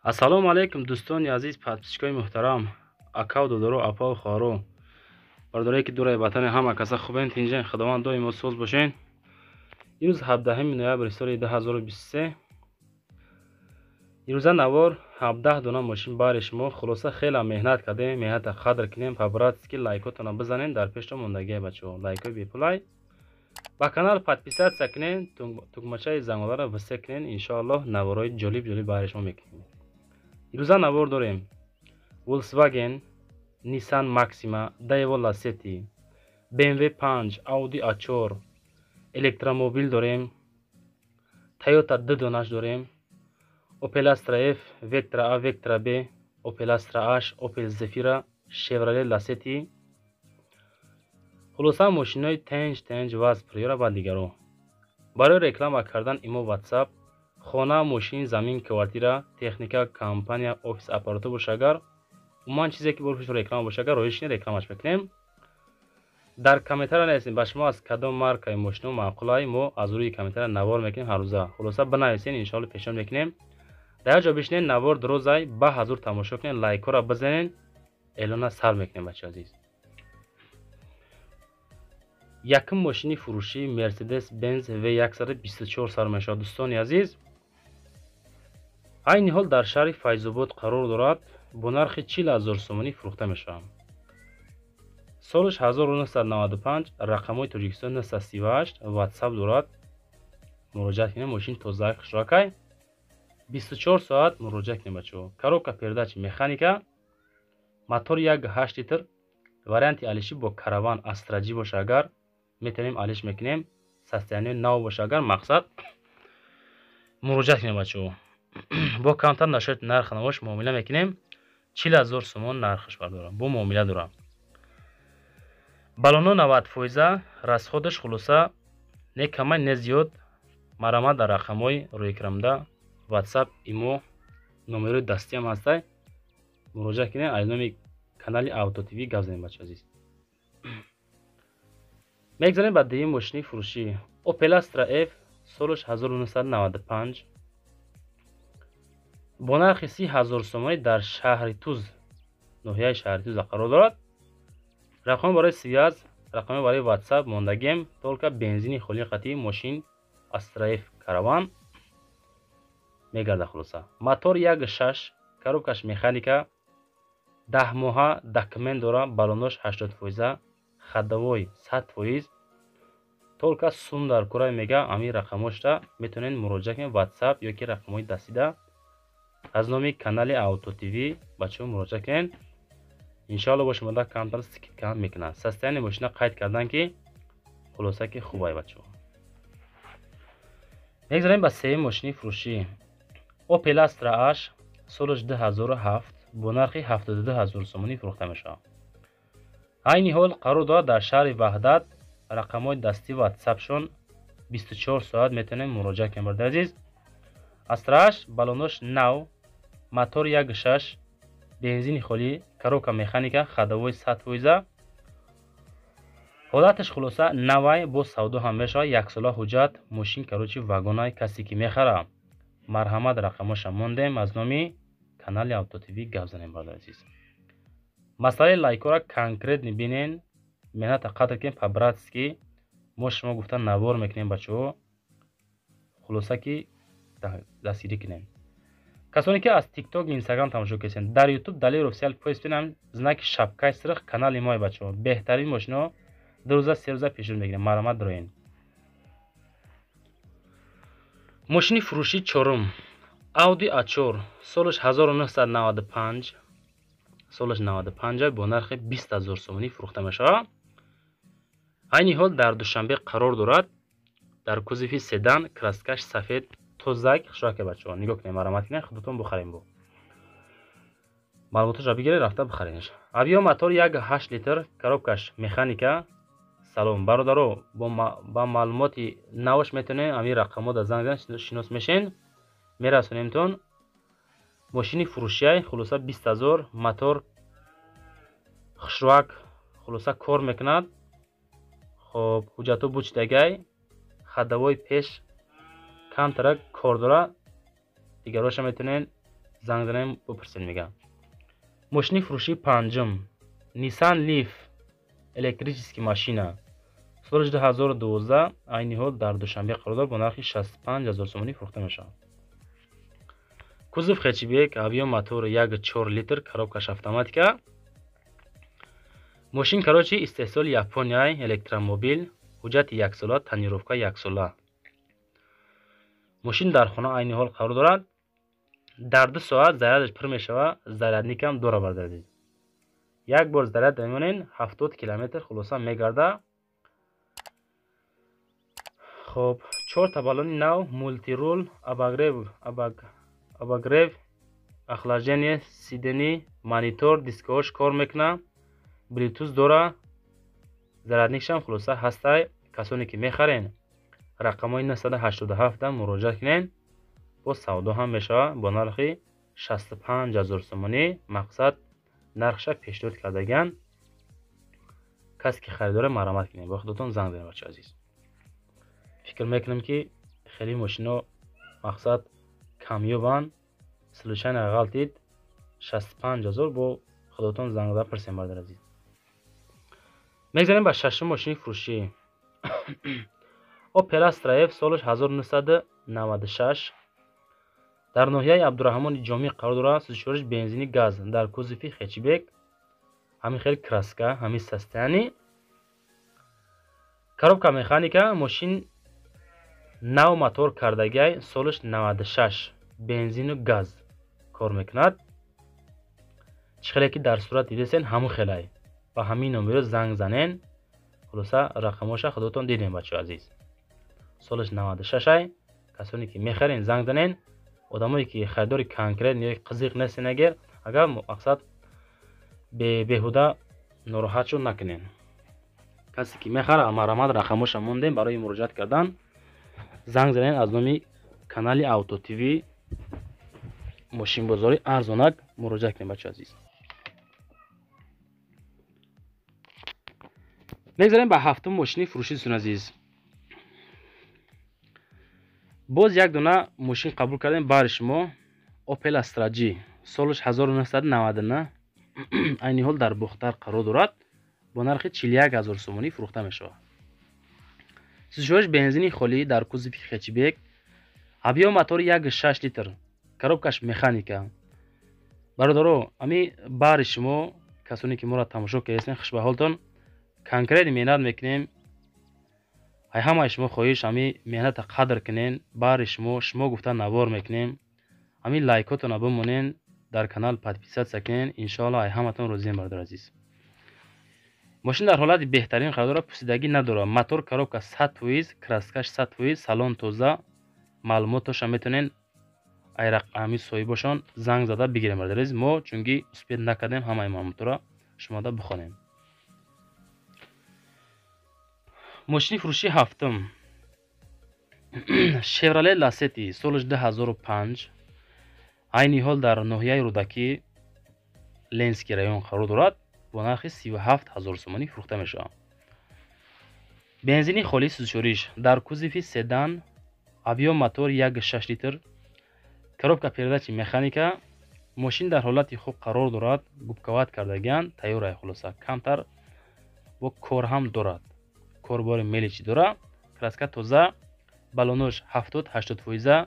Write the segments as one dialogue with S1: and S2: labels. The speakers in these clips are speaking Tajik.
S1: ассалому алайкум дӯстони азиз, подписчикои муҳтарам, ака додару апа хоҳару бардорае ки дураи ватани ҳама каса хубен тинҷен. Худованд доимо соз бошен. имрӯз 17 ноябри соли 2023. имрӯза навор 17 дона мошин баҳри шумо. Хулоса хеле меҳнат кардем, меҳната қадр кинем. Побратски лайкотона бизанен, дар пешто мондагия бачаҳо. Лайкои бепулай. Ба канал подписатсия кинен, тугмачаи занголаро висе кинен. Иншоаллоҳ наворои ҷолиб баҳри шумо мекунем. имрӯза навор дорем Volkswagen, Nissan Maxima, Daewoo Lacetti, BMW 5, Audi A4, электромобил дорем, Toyota 2 донаш дорем, Opel Astra F, Vectra A, Vectra B, Opel Astra H, Opel Zafira, Chevrolet Lacetti. хулоса мошинои тенҷ ваз приёра ва дигаро. барои реклама кардан имо WhatsApp, хона, мошин, замин, квартира, техника, компания, офис аппараты бошагар, умуман чизе ки бошад реклама бошагар, роишни рекламаш мекунем. дар комментария нависем ба шумо аз кадом маркаи мошино маъқулай, мо аз рӯи комментария навор мекунем ҳар рӯза. хулоса бинависен, иншоалло пешон мекунем. дар як ҷо бишинен, навор дурозай, ба ҳазур тамошо кунен, лайкора бизанен, эълона сар мекунем бачаи азиз. якум мошини фурӯшӣ Mercedes-Benz V124 сар мешавад. дӯстони азиз, айни ҳол дар шаҳри Файзобод қарор дорад. бо нархи 40,000 сомонӣ фурӯхта мешавад. солиш 1995, рақамҳои Тоҷикистон 938, WhatsApp дорад. муроҷиат кинем, мошин тозаи хушракай. 24 соат муроҷиат кинем бачаҳо. коробка передачи механика, мотор 1.8 литр, варианти алиши бо караван астраҷӣ боша агар метавонем алиш мекунем. состояние нав боша агар мақсад муроҷиат кинем бачаҳо. бо камтар нашоят нарх навош муомила мекунем. 40,000 сомон нархаш бардорам, бо муомила дорам. балоно 90%, расходаш хулоса не камай не зиёд. марамат дар рақамҳои рӯикрамда WhatsApp, имо, номерои дастиам ҳастай. муроҷиат кинем, аз номи канали Auto TV гап занем бачаҳо азиз. мегзарем ба дуюм мошини фурӯшӣ Opel Astra F, солиш 1995, бо нархи 30,000 сомонӣ дар шаҳри Туз, ноҳияи шаҳри Туза қарор дорад. рақамҳо барои связ, рақамҳо барои WhatsApp мондагем. толка бензини холии қатъӣ мошин Astra F караван мегарда. хулоса мотор 1.6, коробкаш механика, 10 моҳа документ дора. балонош 80%, хадовой 100%. толка сум дар курай мега. амин рақамҳошта метавонед муроҷиат кунед WhatsApp ёки рақамҳои дастида аз номи канали Auto TV бачаҳо муроҷиат кунед. иншоалло бо шумо камтар скидка мекунад. состояние мошина қайд кардан ки хулоса ки хубай бачаҳо. мегзарем ба сеюм мошини фурӯшӣ Opel Astra H, солиш 2007, бо нархи 72,000 сомонӣ фурӯхта мешавад. айни ҳол қарор дорад дар шаҳри Ваҳдат. рақамҳои дастӣ WhatsAppшон 24 соат метавонем муроҷиат кунем. барои азиз, Astra H, балонош нав, мотор 1.6, бензини холӣ, коробка механика, хадовой 100%. ҳолаташ хулоса навай, бо савдо ҳам мешавад. яксола ҳуҷҷат. мошин карочи вагонай касе ки мехара. марҳамат рақамҳоша мондем. аз номи канали Auto TV гап занем. барои азиз, масъалаи лайкора конкретни бинен, меҳната қадр кунем. по-братски мо шумо гуфта навор мекунем бачаҳо. хулоса ки дастгирӣ кунем. касоне ки аз TikTok, Instagram тамошо кардем, дар YouTube далери офисиал пост бинам знаки шапкаи сирх канали мои бачаҳо. беҳтарин мошино 2 рӯза 3 рӯза пешон мегирем. марҳамат дороен. мошини фурӯшӣ чорум Audi A4, солиш 1995, солиш 95 бо нархи 20,000 сомонӣ фурӯхта мешавад. айни ҳол дар душанбе қарор дорад. дар кузови седан, краскаш сафед, тозак хушраке бачаҳо. нигоҳ кунед, марҳамат кунед, худтон бухарем. бо маълумоташро бигиред, рафта бихаренаш. авио мотор 1.8 литр, коробкаш механика. салом бародаро, ба маълумоти наваш метавонед амин рақамҳо дар занг занед, шинос мешен, мерасонемтон. мошини фурӯшиай хулоса 20,000, мотор хушрак хулоса кор мекунад. хоб ҳуҷҷато бучдагай, хадовой пеш камтара кор дора. дигароша метавонед занг занем бипурсед. Мегам мошини фурӯшии панҷум Nissan Leaf электрический машина соли 2012 айни ҳол дар душанбе қарор дорад бо нархи 65 000 сомонӣ фурӯхта мешавад. кузов хечибек, авио мотор 1.4 литр, коробкаш автоматика. мошин карочи истеҳсоли Японияи электромобил, ҳуҷҷати 1 сола, танировка 1 сола. мошин дар хона айни ҳол қарор дорад. дар 2 соат зарядаш пур мешавад, зарядникам дора бардоред. як бор заряд мемонен 70 километр хулоса мегарда. хоб 4 та баллони нав, мультирул, обогрев, охлаждение сидений, монитор, дисковош кор мекунад, Bluetooth дора. зарядникшам хулоса ҳастай. касоне ки мехарен рақамои 987 да муроҷиат кунен. бо савдо ҳам мешавад бо нархи 65 000 сомонӣ. мақсад нархша пешниҳод кардаган. касе ки харидоре маромат кунед. бо худотон занг занед бачаҳои азиз. фикр мекунам ки хеле мошино мақсад камёбанд. случайно ғалтид 65 000 бо худотон занг зада пурсем бардар азиз. мегзарем ба шашум мошини фурӯшӣ. Opel Astra F солиш 1996 дар ноҳияи Абдураҳмони Ҷомӣ қарор дорад. сӯзишвориш бензини газ дар кузофи хечибек. ҳамин хел краска, ҳамин состоянӣ. коробка механика. мошин нав мотор кардагай солиш 96 бензину газ кор мекунад. чӣ хеле ки дар сурат дидесен ҳамун хелай. ба ҳамин номеро занг занен. хулоса рақамоша худотон дидем бачаҳои азиз. солиш 96 ай. касоне ки мехарен занг занен. одамое ки харидори конкрет ё қызиқ нестен агар мақсад беҳуда нороҳат шуд накунен. касе ки мехара маромат рақамоша мондем барои муроҷиат кардан. занг занен аз номи канали Auto TV мошинбозори арзонак муроҷиат кунед бачаҳои азиз. мегзарем ба ҳафтум мошини фурӯшии дӯстон азиз. боз як дона мошин қабул кардем баъри шумо. Opel Astra G солиш 1999 айни ҳол дар бухтар қарор дорад. бо нархи 41 000 сомонӣ фурӯхта мешавад. сӯзишвориш бензини холӣ дар кузофи хечибек. авио мотори 1.6 литр, коробкаш механика. бародаро, ами баъри шумо касоне ки моро тамошо кардестен хуш ба ҳолтон. конкрет меҳнат мекунем. ай ҳамаи шумо хоҳиш ами меҳната қадр кунен. баъри шумо гуфта навор мекунем. ами лайкотона бимонен, дар канал подписатсия кунен. иншоалло ай ҳаматон розием бародар азиз. мошин дар ҳолати беҳтарин қарор дорад. пусидагӣ надорад. мотор коробка 100%, краскаш 100%, салон тоза. маълумотоша метонен ай рақами соҳибошон занг зада бигирем бародар азиз. мо чунки успед накардем ҳамаи маълумотро шумода бихонем. мошини фурӯшии ҳафтум Chevrolet Lacetti солиш 2005 айни ҳол дар ноҳияи Рӯдакӣ Ленский район қарор дорад. бо нархи 37 000 сомонӣ фурӯхта мешавад. бензини холӣ сӯзишвориш дар кузофи седан. авио мотор 1.6 литр, коробка передачи механика. мошин дар ҳолати хуб қарор дорад. губковат кардаган тайёрай хулоса камтар бо кор ҳам дорад. корбори меличи дора. краска тоза. баллонош 70-80%.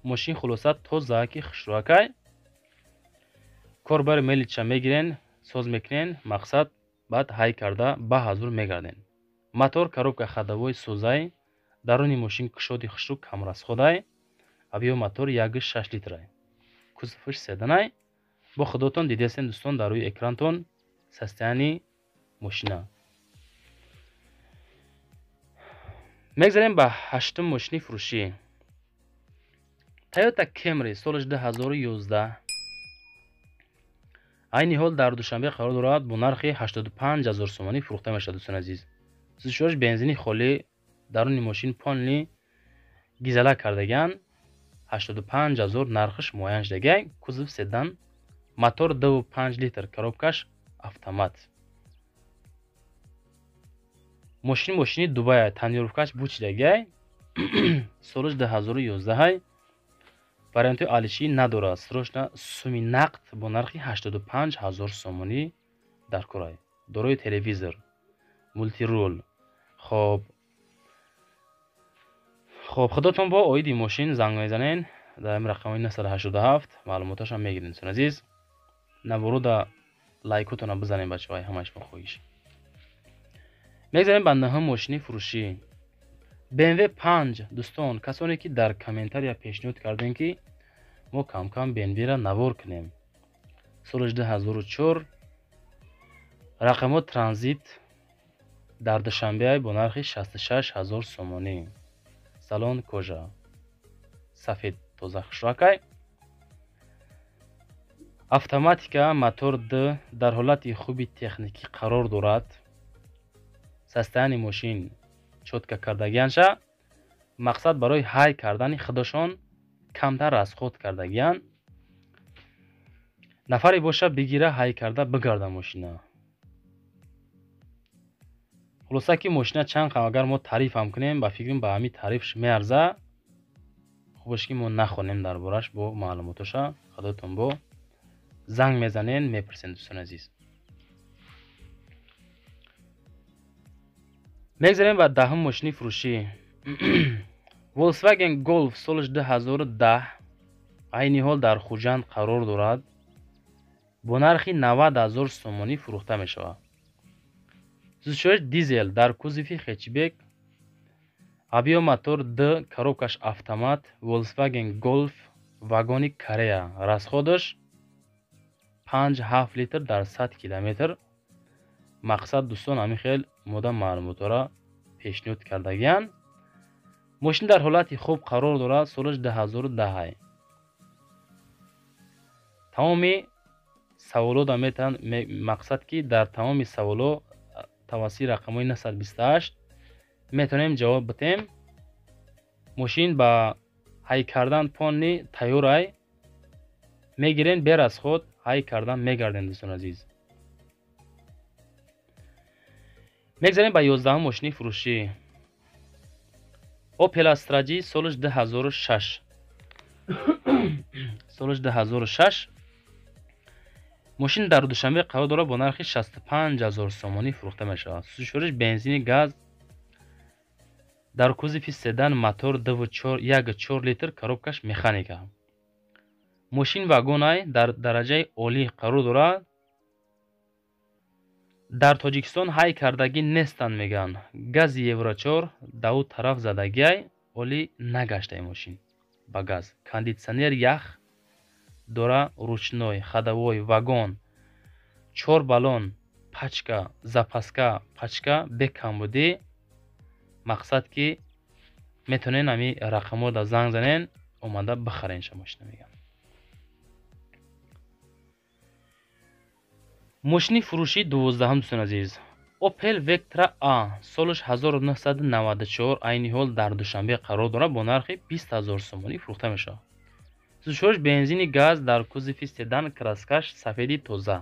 S1: мошин хулоса тоза ки хушрӯакай. корбори мелича мегирен, соз мекунен. мақсад баъд ҳай карда ба ҳазур мегарден. мотор коробка ходовой сӯзай. даруни мошин кушоди хушрӯ камрасходай. авио мотор 1.6 литрай. кузофиш седанай. бо худотон дидесен дӯстон дар рӯи экрантон состоянии мошина. мегзарем ба ҳаштум мошини фурӯшӣ. Toyota Camry солиш 2011 айни ҳол дар душанбе қарор дорад. бо нархи 85 000 сомонӣ фурӯхта мешавад дӯстон азиз. сӯзишвориш бензини холӣ. даруни мошин панели гизала кардаган. 85 000 нархиш муайян шудагай. кузов седан. мотор 2.5 литр, коробкаш автомат. мошини Дубай, тонировкаш бучидагай. солиш 2011 ай. варианти алишӣ надорад. Срочно суми нақд бо нархи 85000 сомонӣ дар курай. Дорои телевизор, мультирул. хоб худотон бо оиди мошин занг мезанен дар ин рақамои 987 маълумоташам мегирен. дӯстон азиз, наворуда лайкотона бизанен бачаҳои ҳамааш бо хоҳиш. мегзарем ба наҳум мошини фурӯшӣ. BMW 5. дӯстон, касоне ки дар комментария пешниҳод кардем ки мо кам-кам BMW-ра навор кунем. соли 2004 рақамо транзит дар душанбеай бо нархи 66000 сомонӣ. салон кожа, сафед тоза хушракай. автоматика, мотор D дар ҳолати хуби техникӣ қарор дорад. состоянии мошин чотка кардагианша. мақсад барои ҳай кардани худашон камтар расход кардагиан. нафаре боша бигира ҳай карда бигарда мошина. хулоса ки мошина чанд қам агар мо таърифам кунем ба фикрам ба ҳамин таърифш меарза. хубаш ки мо нахонем дар бораш бо маълумотоша худотон бо занг мезанен мепурсен. дӯстон азиз, мегзарем ба даҳум мошини фурӯшӣ. Volkswagen Golf соли 2010 айни ҳол дар Хуҷанд қарор дорад. бо нархи 90000 сомонӣ фурӯхта мешавад. сӯзишҳои дизел дар кузови хетчбек, авио мотор D, коробкаш автомат. Volkswagen Golf вагони Корея. расходаш 5-7 литр дар 100 километр. мақсад дӯстон ҳамин хел мода маълумотора пешниҳод кардагиан. мошин дар ҳолати хуб қарор дорад. соли 2010. тамоми саволота метавон мақсад ки дар тамоми саволо тавассути рақамои 928 метавонем ҷавоб битем. мошин ба ҳай кардан понни тайёрай. мегирен бе расход ҳай кардан мегарден. дӯстон азиз, мегзарем ба 11 мошини фурӯшӣ. Opel Astra G соли 2006. соли 2006 мошин дар душанбе қарор дорад бо нархи 65000 сомонӣ фурӯхта мешавад. сӯзишҳои бензини газ дар кузови седан, мотор D4 1.4 литр, коробкаш механика. мошин вагонай дар дараҷаи олӣ қарор дорад. дар тоҷикистон ҳай кардагӣ нестанд меган. гази евро 4 даву тараф задагиай олӣ нагаштаи мошин ба газ. кондитсионер ях дора, ручной, ходовой, вагон, 4 баллон, пачка, запаска, пачка бе камбудӣ. мақсад ки метавонен ҳами рақамода занг занен омада бихарен ша мошина мегам. мошини фурӯшӣ 12 дӯстон азиз. Opel Vectra A солиш 1994 айни ҳол дар душанбе қарор дорад бо нархи 20000 сомонӣ фурӯхта мешавад. сӯзишҳои бензини газ дар кузови седан, краскаш сафеди тоза.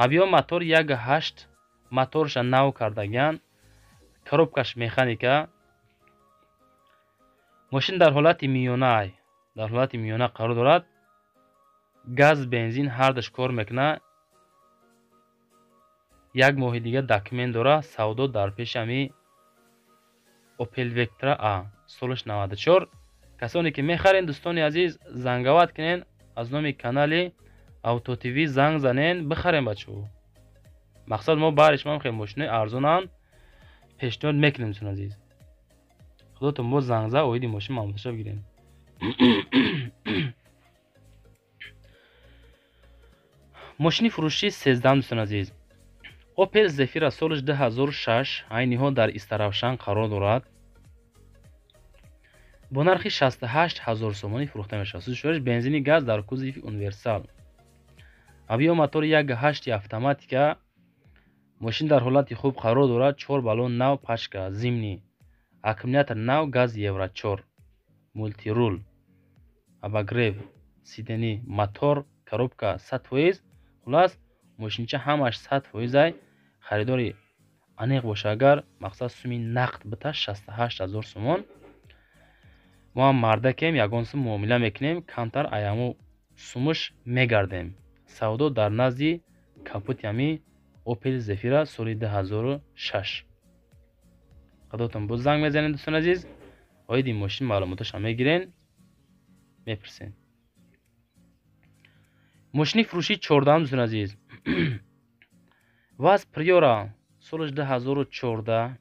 S1: авио мотор 1.8 моторша нав кардагиан. коробкаш механика. мошин дар ҳолати миёна қарор дорад. газ бензин ҳардаш кор мекунад. як моҳи дига документ дора. савдо дар пеши ҳами Opel Vectra A солиш 94. касоне ки мехарен дӯстони азиз занговат кунен. аз номи канали Авто ТВ занг занен бихарен бачаҳо. мақсад мо баҳриш хеле мошинаи арзонан пешниҳод мекунем. дӯстон азиз, худотон бо зангза оиди мошин маълумоташа бигирем. мошини фурӯшӣ 13 дӯстон азиз. Opel Zafira солиш 2006 айни ҳол дар Истаравшан қарор дорад. бо нархи 68000 сомонӣ фурӯхта мешавад. сӯзишҳои бензини газ дар кузови универсал. авио мотор 1.8 автоматика. мошин дар ҳолати хуб қарор дорад. 4 баллон нав, пачка зимнӣ, аккумулятор нав, газ евро 4, мультирул, обогрев сиденӣ, мотор, коробка 100%. хулас мошинча ҳамаш 100%. харидори аниқ боша агар мақсад суми нақд бита 68000 сомон. мо ҳам мардакем, ягон сум муомила мекунем, камтар аяму сумуш мегардем. Савдо дар назди капути ҳами Opel Zafira соли 2006. қадотон буз занг мезанед дӯстон азиз, оиди мошин маълумоташа мегирен, мепурсен. мошини фурӯши 14 дӯстон азиз. ваз Priora солаш 2014.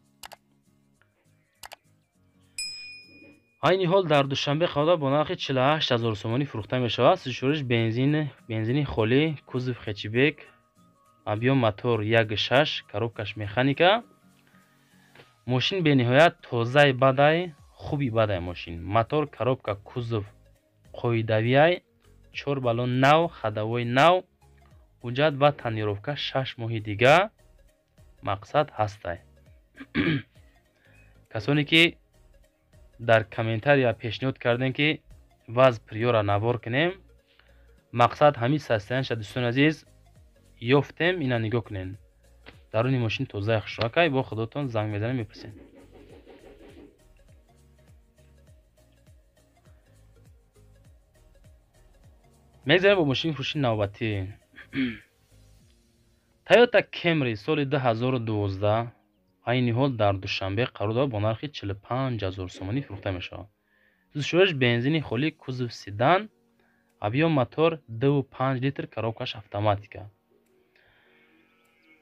S1: айни ҳол дар душанбе қавда бо нархи 48 000 сомонӣ фурӯхта мешавад. сӯзишвориш бензини холӣ, кузов хетчбек, объем мотор 1.6, коробкаш механика. мошин бениҳоят тозаи бадай, хуби бадай мошин. мотор, коробка, кузов қоидавиай, 4 баллон нав, ходовой нав. ҳуҷҷат ва танировка 6 моҳи дига. мақсад ҳастай. касоне ки дар комментария пешниҳод кардем ки ваз Priora навор кунем, мақсад ҳамин состоянияша дӯстон азиз ёфтем. ина нигоҳ кунен. даруни мошин тозаи хушракай. бо худотон занг мезанем, мепурсем. мегзарем бо мошини фурӯши навбатӣ. Toyota Camry соли 2012 айни ҳол дар душанбе қарор дорад бо нархи 45 000 сомонӣ фурӯхта мешавад. сӯзишвориш бензини холӣ, кузов седан, объем мотор 2.5 литр, коробкаш автоматика.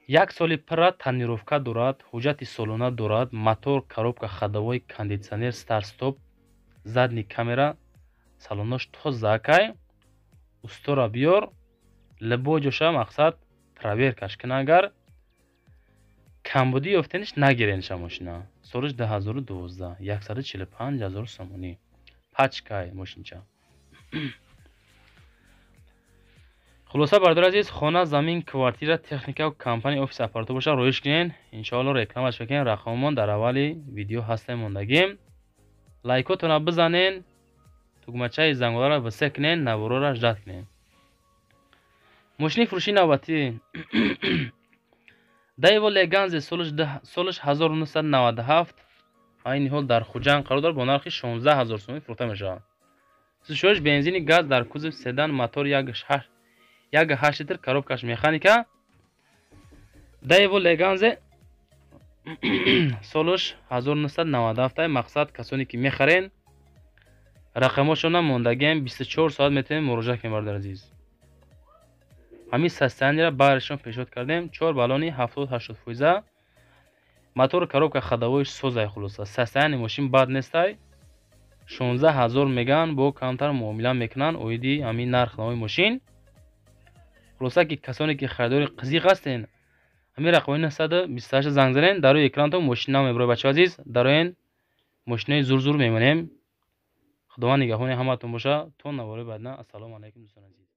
S1: 1 соли пирра танировка дорад, ҳуҷҷати солона дорад, мотор, коробка, ходовой, кондитсионер, старт-стоп, задни камера, салонош тозаакай. устора биёр, либо ҷоша мақсад проверкаш кун. агар камбудӣ ёфтениш нагирениша мошина. солиш 2012, 145 000 сомонӣ. пачкай мошинча. хулоса бардор азиз, хона, замин, квартира, техника ва компания, офис, аппарато боша роиш кунен. иншоалло рекламаш бекунен. рақаммон дар аввали видео ҳастем мондагем. лайкотона бизанен, тугмачаи зангвалара висе кунен, наворора жад кунен. мошини фурӯши навбатӣ. Daewoo Leganze солиш 1997 айни ҳол дар Хуҷанд қарор дорад бо нархи 16 000 сомонӣ фурӯхта мешавад. сӯзишвориш бензини газ дар кузов седан, мотор 1.8 литр, коробкаш механика. Daewoo Leganze солиш 1997. мақсад касоне ки мехарен, рақамошона мондагем, 24 соат метавонед муроҷиат кунед бардор азиз. ҳамин состояниеро барашон пешниҳод кардем. 4 баллони 70-80 фоиза, мотор, коробка, ходовоиш созай. хулоса состояние мошин бад нестай. 16 000 меган, бо камтар муомила мекунанд оиди ҳамин нарх навои мошин. хулоса ки касоне ки харидори қизиқ ҳастен, ҳамин рақамои 928 занг занен. дар рӯи экранатон мошин нав мебарои бачаҳо азиз. дар оин мошинои зур мемонем. худованд нигаҳони ҳаматон боша. то навораи баъдина. ассалому алайкум дӯстон азиз.